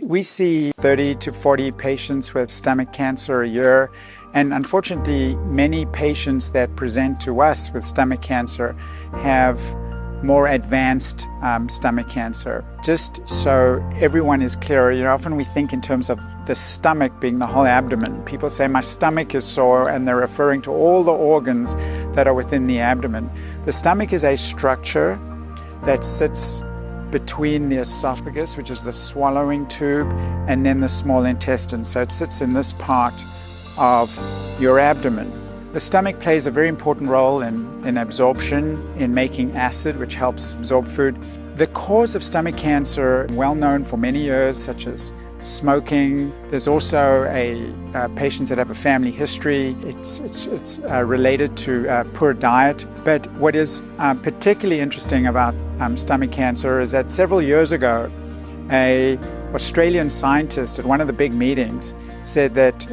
We see 30 to 40 patients with stomach cancer a year, and unfortunately, many patients that present to us with stomach cancer have more advanced stomach cancer. Just so everyone is clear, often we think in terms of the stomach being the whole abdomen. People say, my stomach is sore, and they're referring to all the organs that are within the abdomen. The stomach is a structure that sits between the esophagus, which is the swallowing tube, and then the small intestine. So it sits in this part of your abdomen. The stomach plays a very important role in absorption, in making acid, which helps absorb food. The cause of stomach cancer, well known for many years, such as smoking. There's also patients that have a family history. It's related to poor diet. But what is particularly interesting about stomach cancer is that several years ago, an Australian scientist at one of the big meetings said that,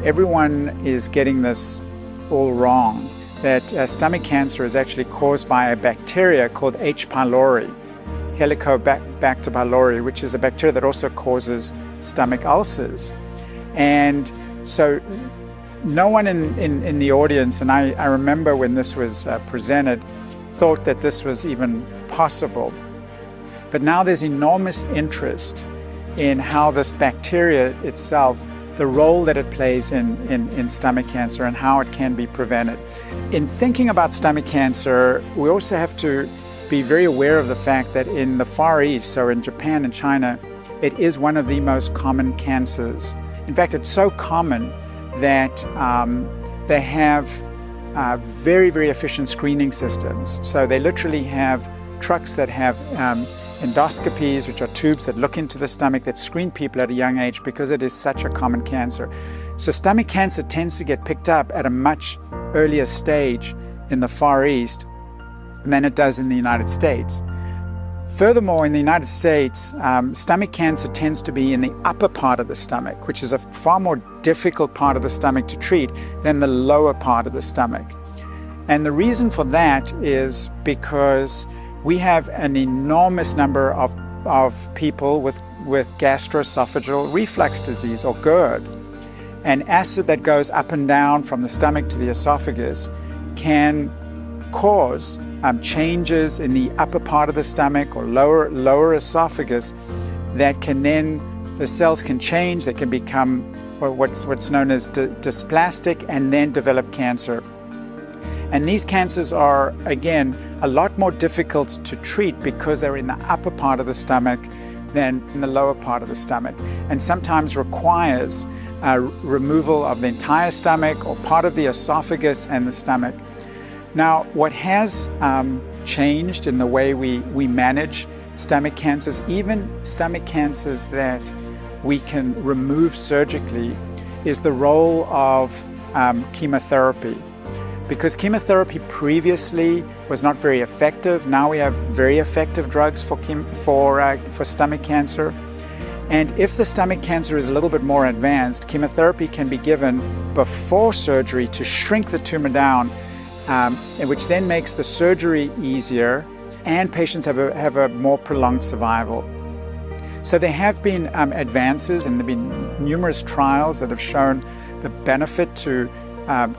everyone is getting this all wrong, that stomach cancer is actually caused by a bacteria called H. pylori, Helicobacter pylori, which is a bacteria that also causes stomach ulcers. And so no one in the audience, and I remember when this was presented, thought that this was even possible. But now there's enormous interest in how this bacteria itself, the role that it plays in stomach cancer and how it can be prevented. In thinking about stomach cancer, we also have to be very aware of the fact that in the Far East, so in Japan and China, it is one of the most common cancers. In fact, it's so common that they have very, very efficient screening systems. So they literally have trucks that have endoscopies, which are tubes that look into the stomach that screen people at a young age because it is such a common cancer. So stomach cancer tends to get picked up at a much earlier stage in the Far East than it does in the United States. Furthermore, in the United States, stomach cancer tends to be in the upper part of the stomach, which is a far more difficult part of the stomach to treat than the lower part of the stomach. And the reason for that is because we have an enormous number of people with gastroesophageal reflux disease, or GERD. And acid that goes up and down from the stomach to the esophagus can cause changes in the upper part of the stomach or lower esophagus that can then, the cells can change, they can become what's known as dysplastic and then develop cancer. And these cancers are, again, a lot more difficult to treat because they're in the upper part of the stomach than in the lower part of the stomach, and sometimes requires removal of the entire stomach or part of the esophagus and the stomach. Now, what has changed in the way we manage stomach cancers, even stomach cancers that we can remove surgically, is the role of chemotherapy. Because chemotherapy previously was not very effective, now we have very effective drugs for stomach cancer. And if the stomach cancer is a little bit more advanced, chemotherapy can be given before surgery to shrink the tumor down, which then makes the surgery easier, and patients have a more prolonged survival. So there have been advances, and there have been numerous trials that have shown the benefit to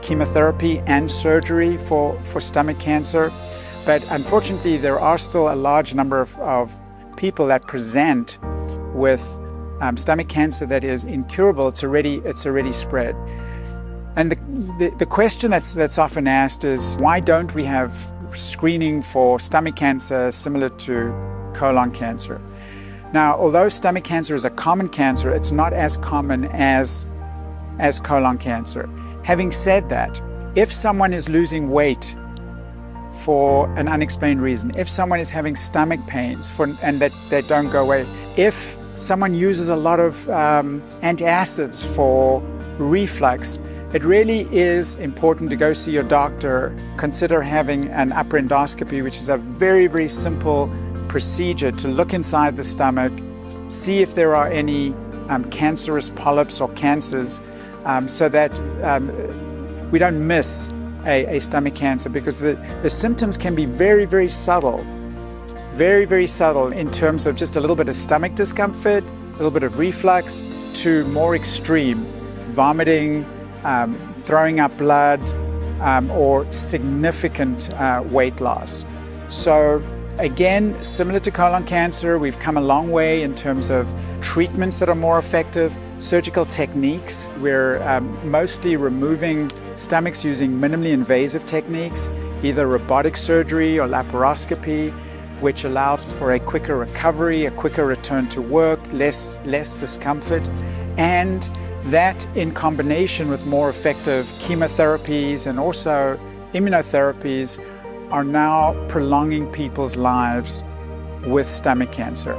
chemotherapy and surgery for stomach cancer. But unfortunately, there are still a large number of people that present with stomach cancer that is incurable. It's already spread. And the question that's often asked is, why don't we have screening for stomach cancer similar to colon cancer? Now, although stomach cancer is a common cancer, it's not as common as colon cancer. Having said that, if someone is losing weight for an unexplained reason, if someone is having stomach pains and that don't go away, if someone uses a lot of antacids for reflux, it really is important to go see your doctor. Consider having an upper endoscopy, which is a very, very simple procedure to look inside the stomach, see if there are any cancerous polyps or cancers, so that we don't miss a stomach cancer, because the symptoms can be very, very subtle in terms of just a little bit of stomach discomfort, little bit of reflux, to more extreme, vomiting, throwing up blood, or significant weight loss. So again, similar to colon cancer, we've come a long way in terms of treatments that are more effective, surgical techniques. We're mostly removing stomachs using minimally invasive techniques, either robotic surgery or laparoscopy, which allows for a quicker recovery, a quicker return to work, less discomfort, and that in combination with more effective chemotherapies and also immunotherapies are now prolonging people's lives with stomach cancer.